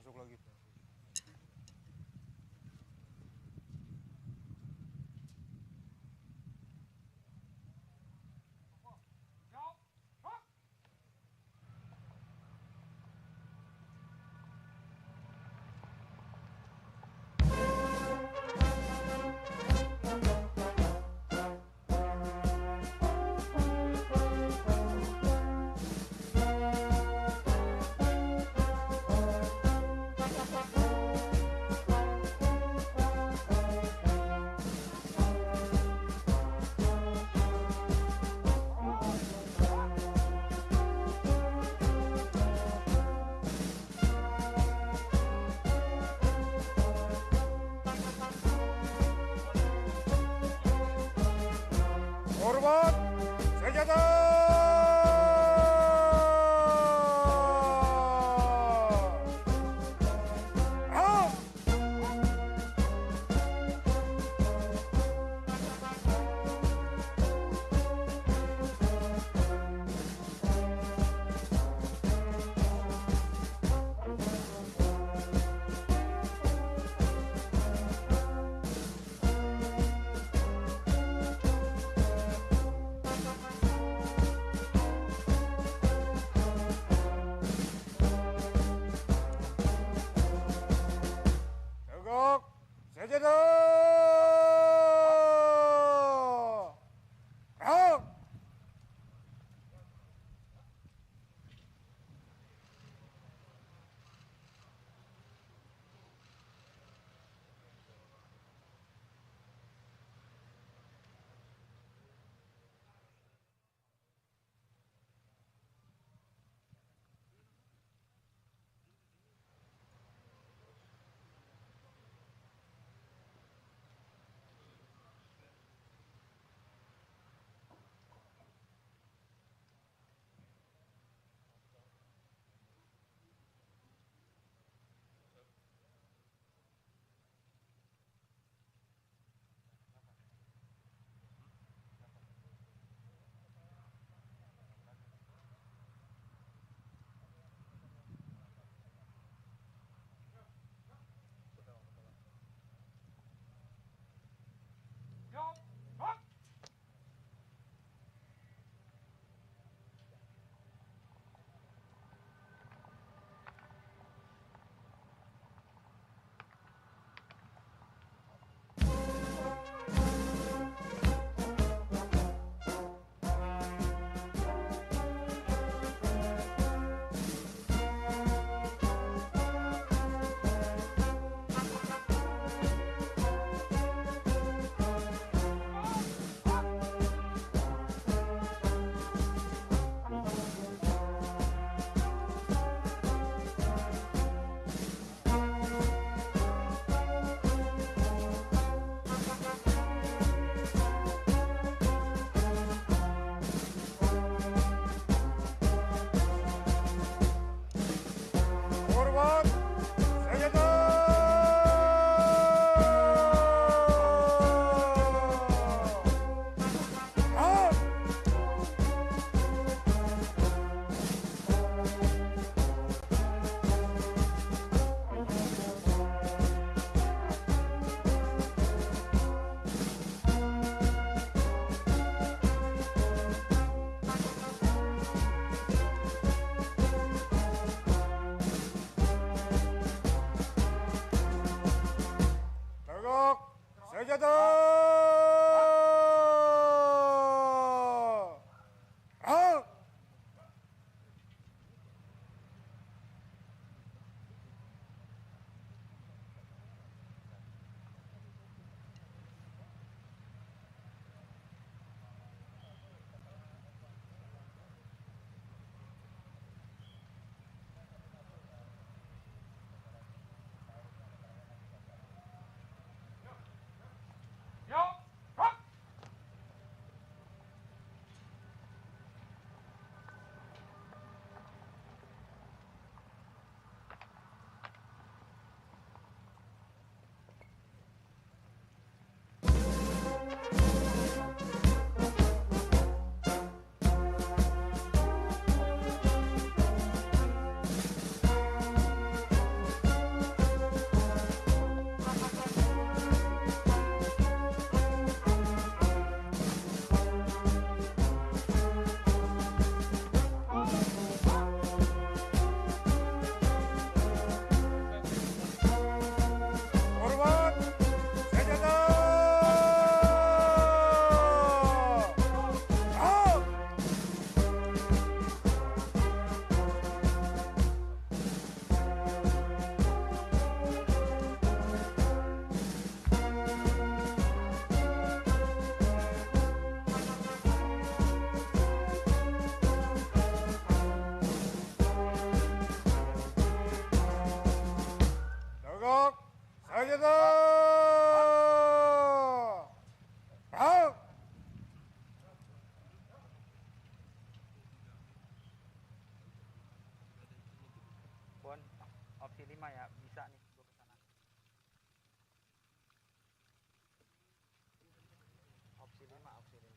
masuk lagi. maju. Bro. Bon, opsi 5 ya, bisa nih gue kesana. Opsi 5, opsi 5.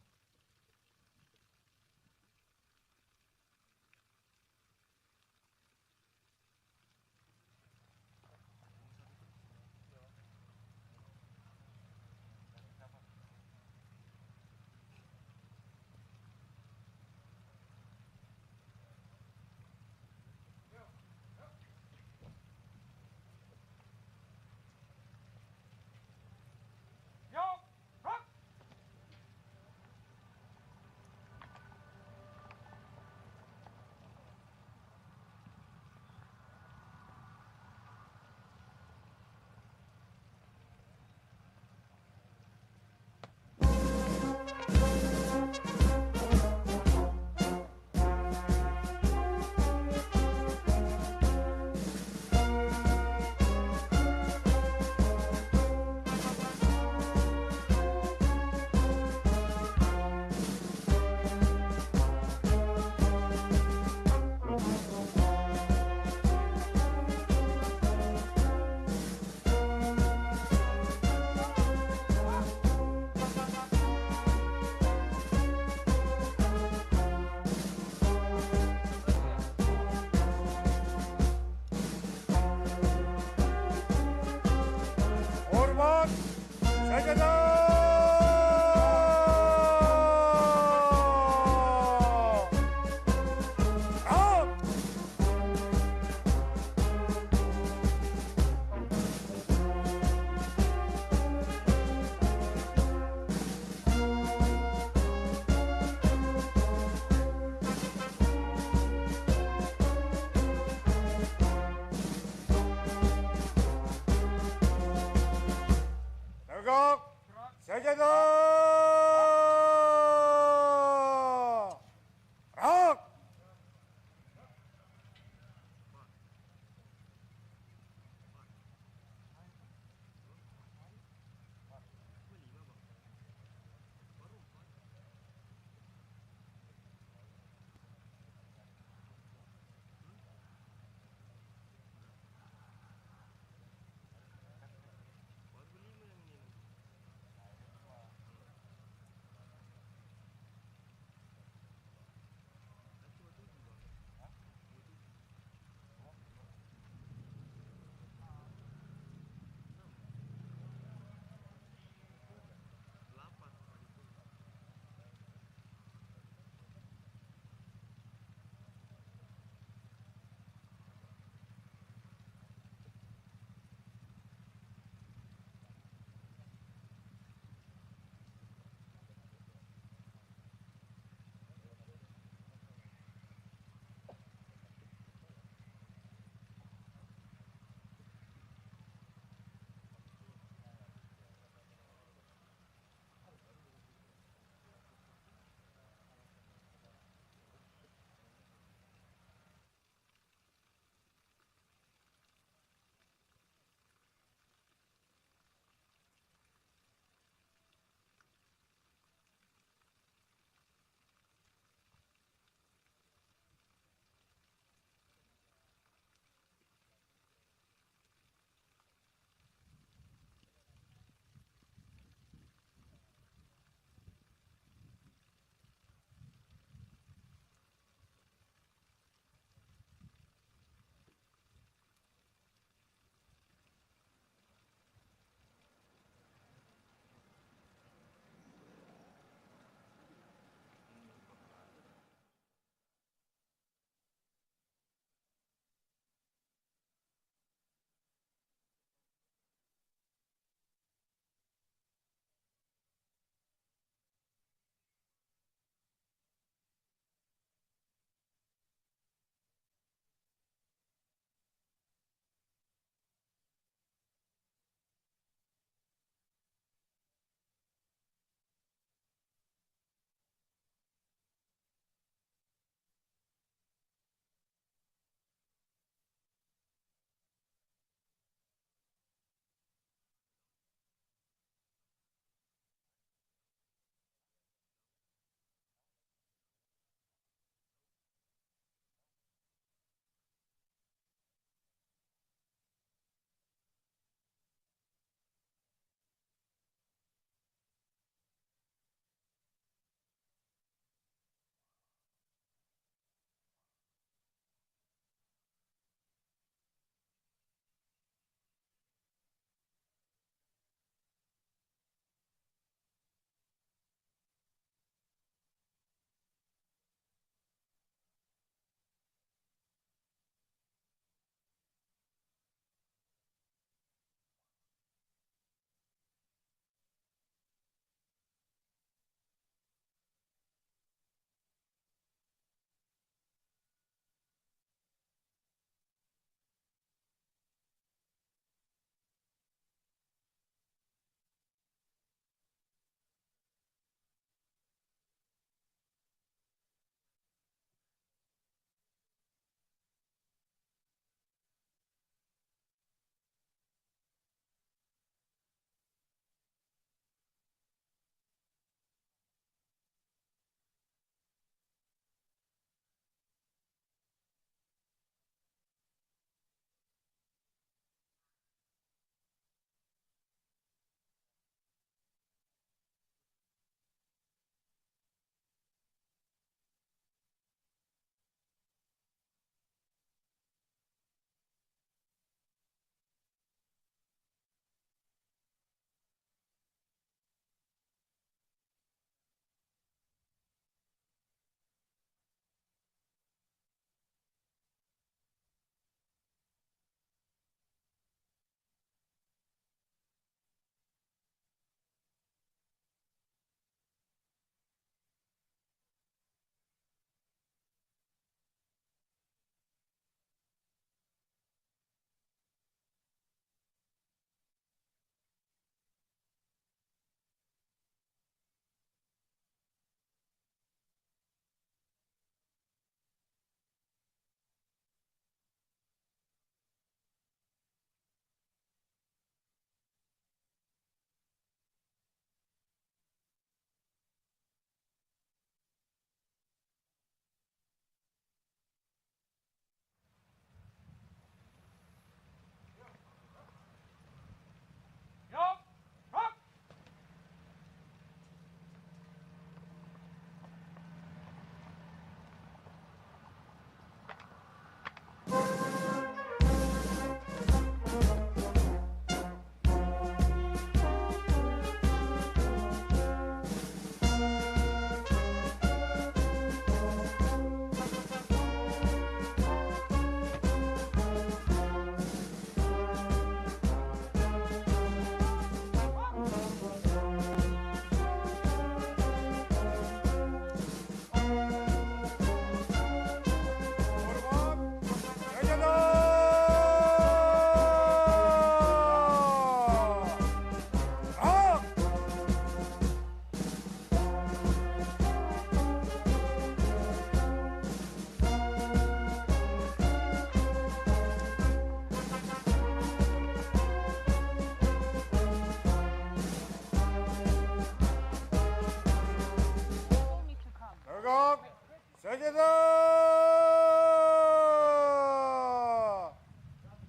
Sejahtera.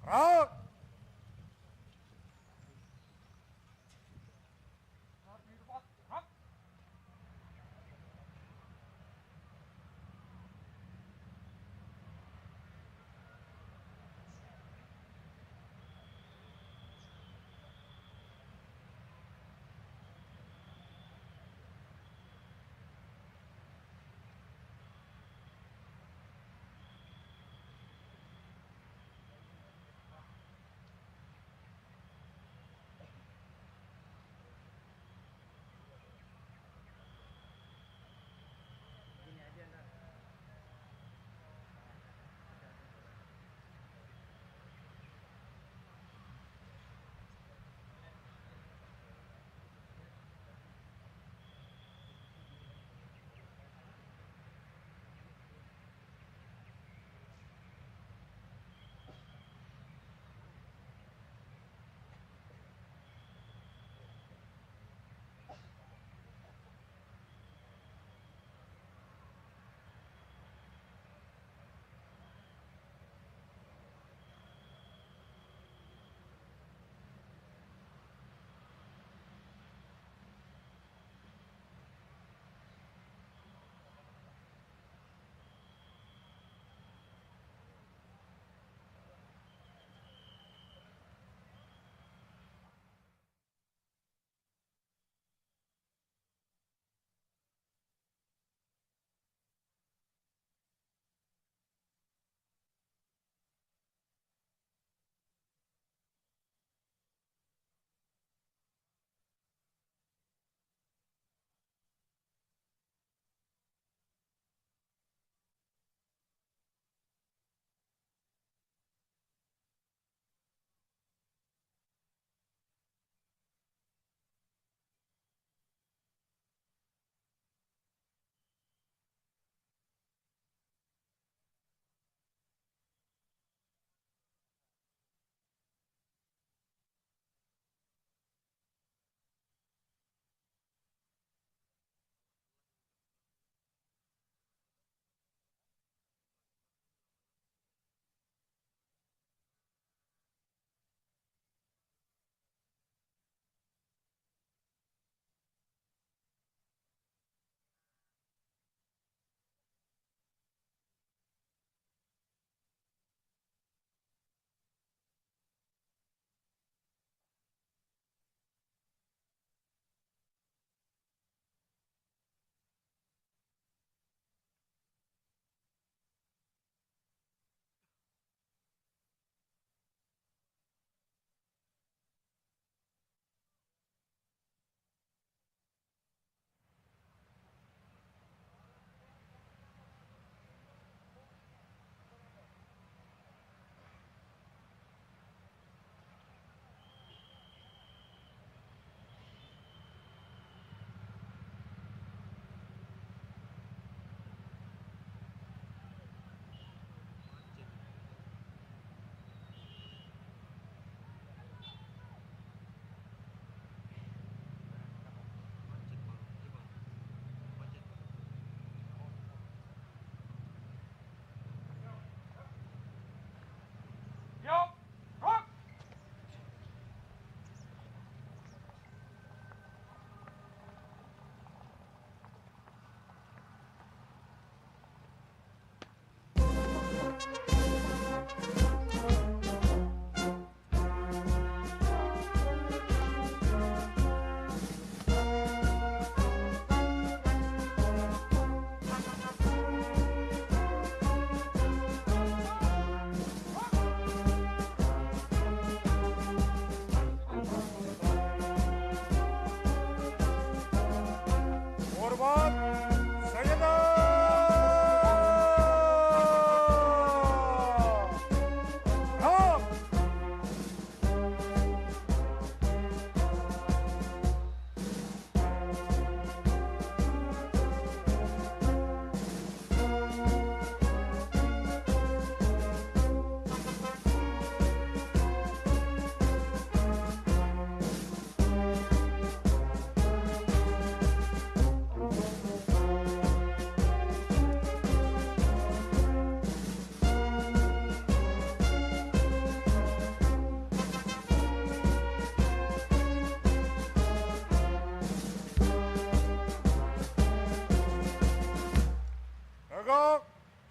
Gerak.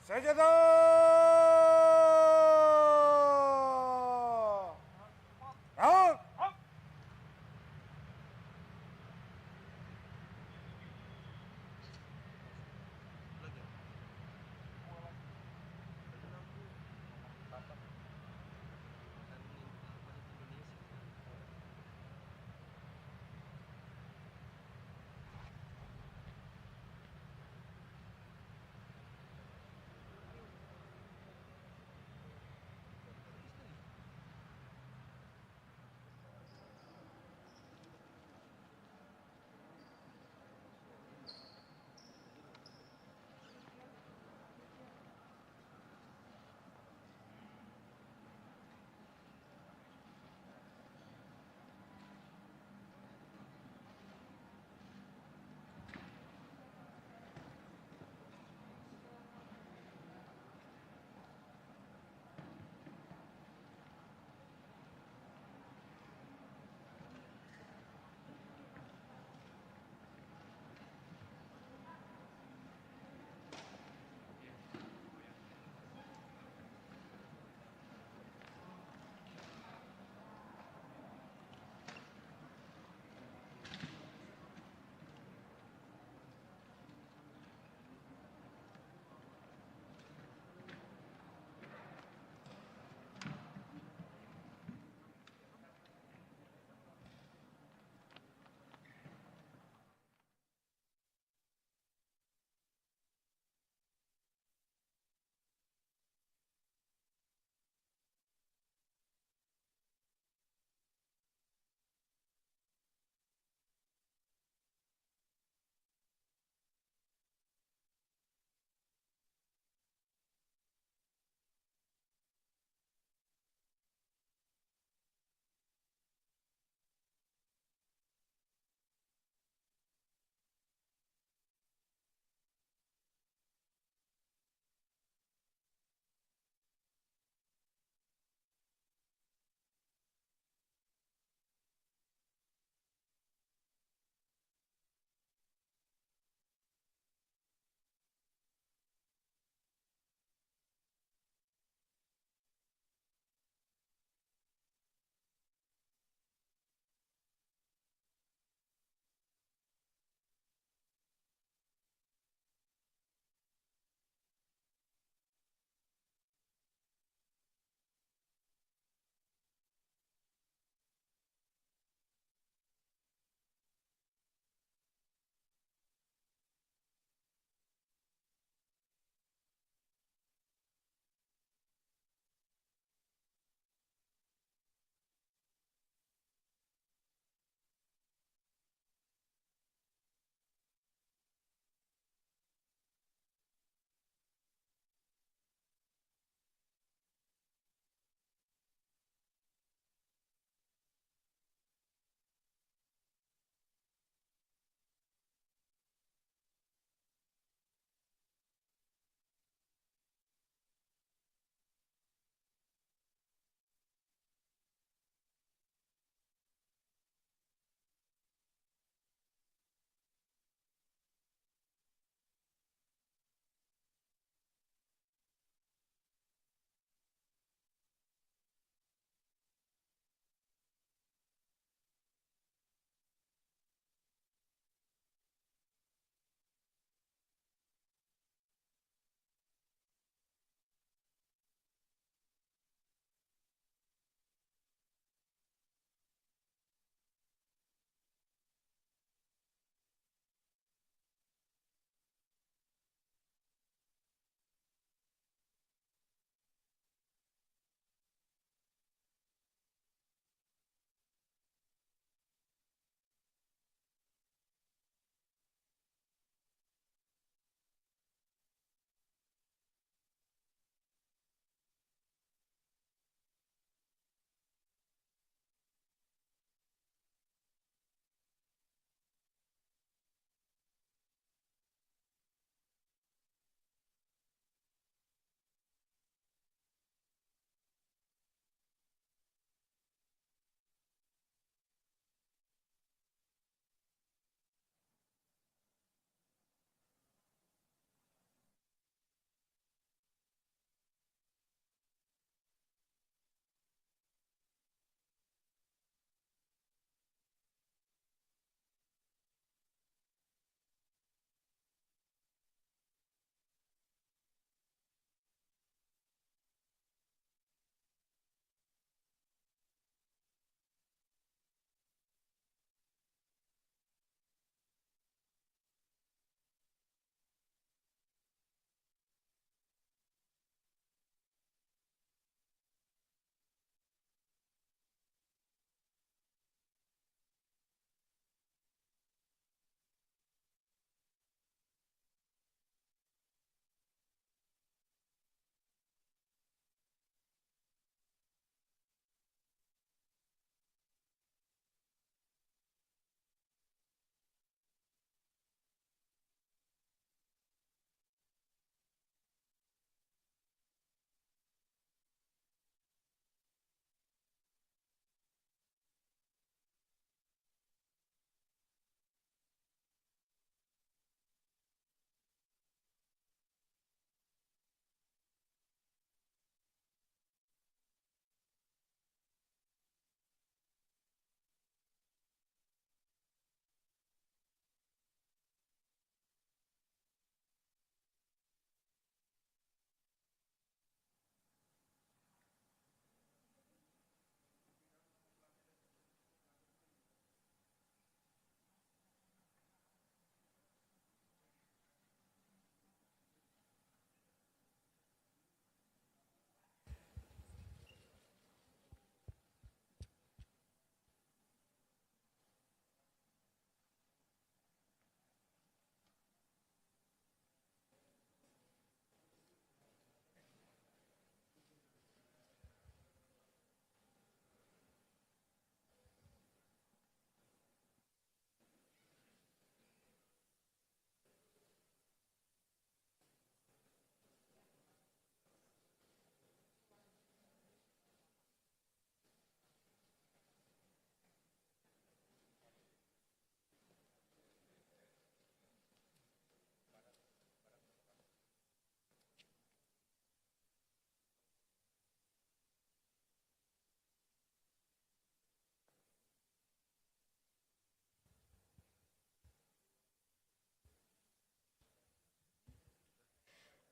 Sejadah. Perang.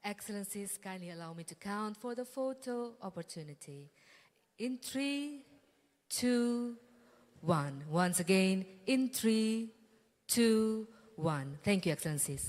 Excellencies, kindly allow me to count for the photo opportunity. In 3, 2, 1. Once again, in 3, 2, 1. Thank you, Excellencies.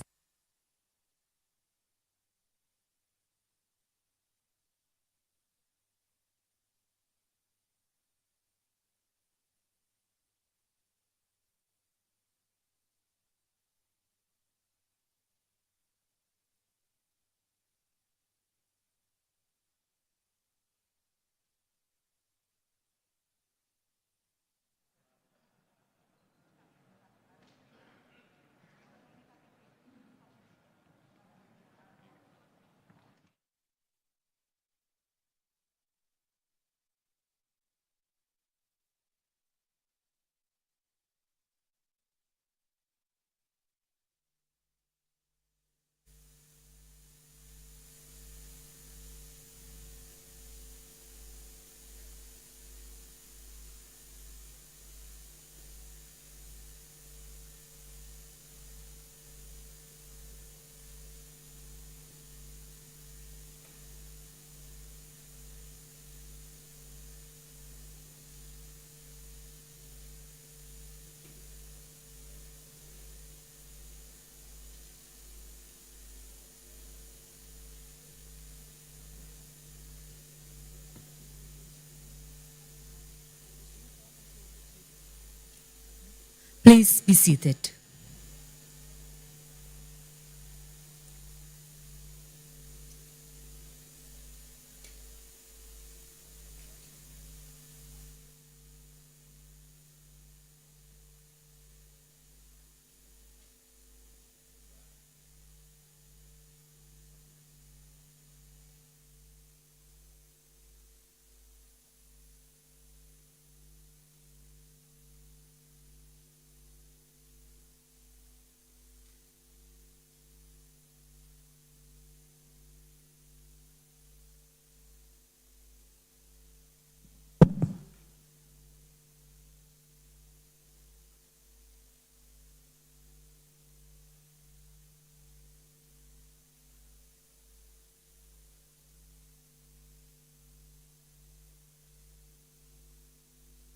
Please be seated.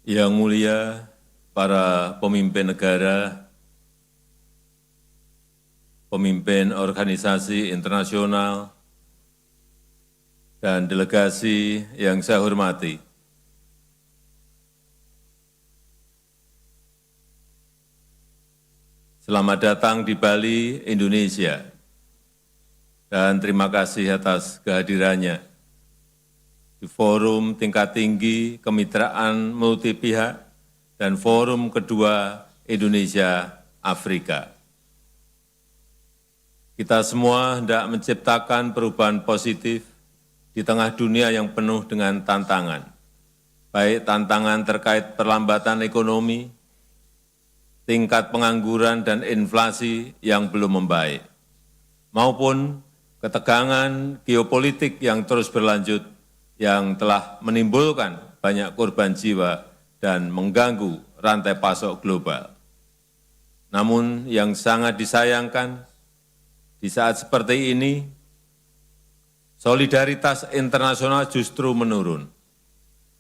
Yang mulia para pemimpin negara, pemimpin organisasi internasional, dan delegasi yang saya hormati. Selamat datang di Bali, Indonesia, dan terima kasih atas kehadirannya di forum tingkat tinggi kemitraan multi pihak dan forum kedua Indonesia-Afrika. Kita semua hendak menciptakan perubahan positif di tengah dunia yang penuh dengan tantangan, baik tantangan terkait perlambatan ekonomi, tingkat pengangguran dan inflasi yang belum membaik, maupun ketegangan geopolitik yang terus berlanjut yang telah menimbulkan banyak korban jiwa dan mengganggu rantai pasok global. Namun yang sangat disayangkan, di saat seperti ini, solidaritas internasional justru menurun.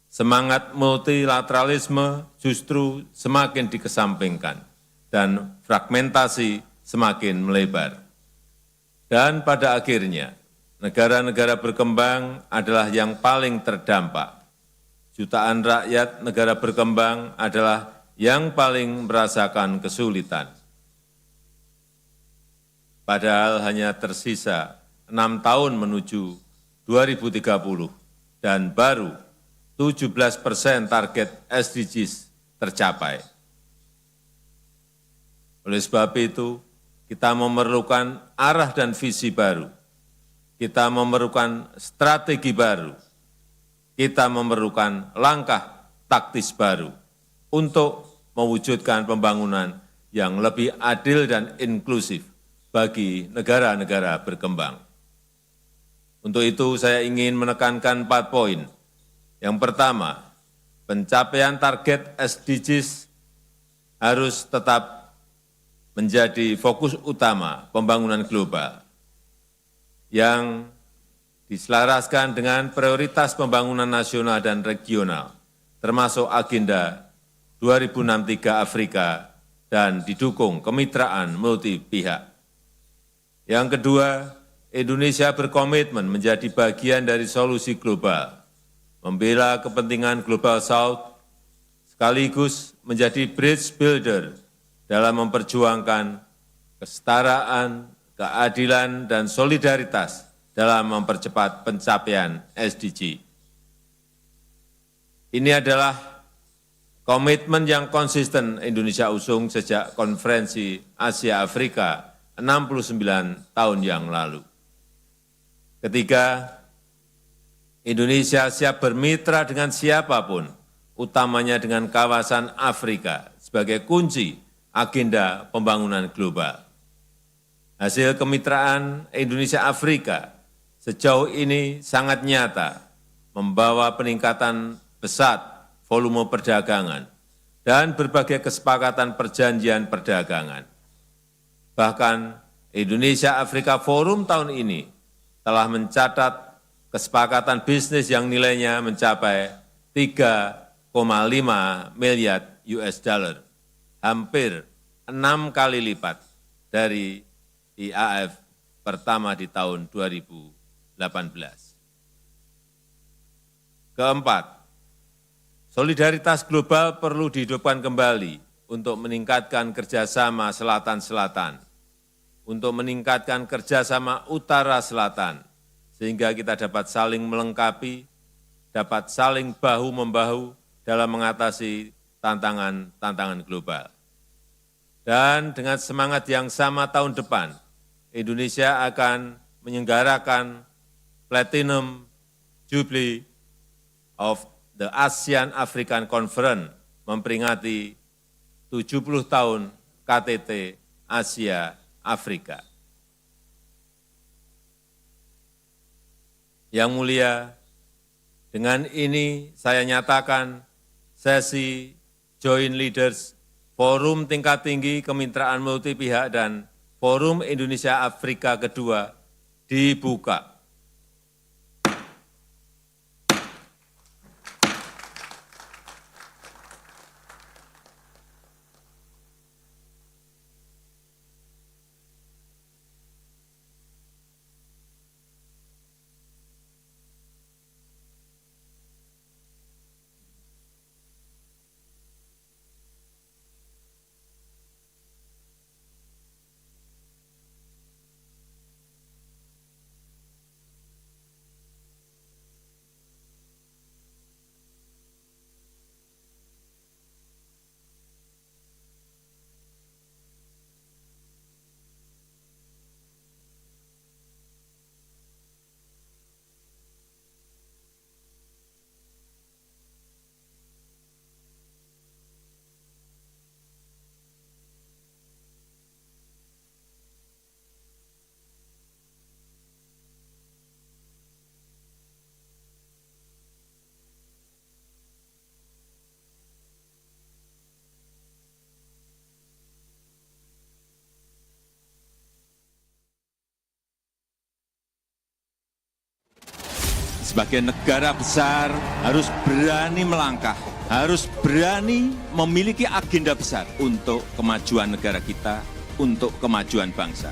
Semangat multilateralisme justru semakin dikesampingkan, dan fragmentasi semakin melebar. Dan pada akhirnya, negara-negara berkembang adalah yang paling terdampak. Jutaan rakyat negara berkembang adalah yang paling merasakan kesulitan. Padahal hanya tersisa 6 tahun menuju 2030 dan baru 17% target SDGs tercapai. Oleh sebab itu, kita memerlukan arah dan visi baru. Kita memerlukan strategi baru, kita memerlukan langkah taktis baru untuk mewujudkan pembangunan yang lebih adil dan inklusif bagi negara-negara berkembang. Untuk itu saya ingin menekankan 4 poin. Yang pertama, pencapaian target SDGs harus tetap menjadi fokus utama pembangunan global. yang diselaraskan dengan prioritas pembangunan nasional dan regional, termasuk agenda 2063 Afrika dan didukung kemitraan multi pihak. Yang kedua, Indonesia berkomitmen menjadi bagian dari solusi global, membela kepentingan Global South, sekaligus menjadi bridge builder dalam memperjuangkan kesetaraan, keadilan, dan solidaritas dalam mempercepat pencapaian SDG. Ini adalah komitmen yang konsisten Indonesia usung sejak Konferensi Asia Afrika 69 tahun yang lalu. Ketiga, Indonesia siap bermitra dengan siapapun, utamanya dengan kawasan Afrika sebagai kunci agenda pembangunan global. Hasil kemitraan Indonesia-Afrika sejauh ini sangat nyata, membawa peningkatan pesat volume perdagangan dan berbagai kesepakatan perjanjian perdagangan. Bahkan Indonesia-Afrika Forum tahun ini telah mencatat kesepakatan bisnis yang nilainya mencapai 3,5 miliar US dollar, hampir 6 kali lipat dari IAF pertama di tahun 2018. Keempat, solidaritas global perlu dihidupkan kembali untuk meningkatkan kerjasama selatan-selatan, untuk meningkatkan kerjasama utara-selatan, sehingga kita dapat saling melengkapi, dapat saling bahu-membahu dalam mengatasi tantangan-tantangan global. Dan dengan semangat yang sama tahun depan, Indonesia akan menyelenggarakan Platinum Jubilee of the ASEAN African Conference, memperingati 70 tahun KTT Asia Afrika. Yang mulia, dengan ini saya nyatakan sesi Joint Leaders Forum tingkat tinggi kemitraan multi pihak dan Forum Indonesia Afrika kedua dibuka. Sebagai negara besar harus berani melangkah, harus berani memiliki agenda besar untuk kemajuan negara kita, untuk kemajuan bangsa.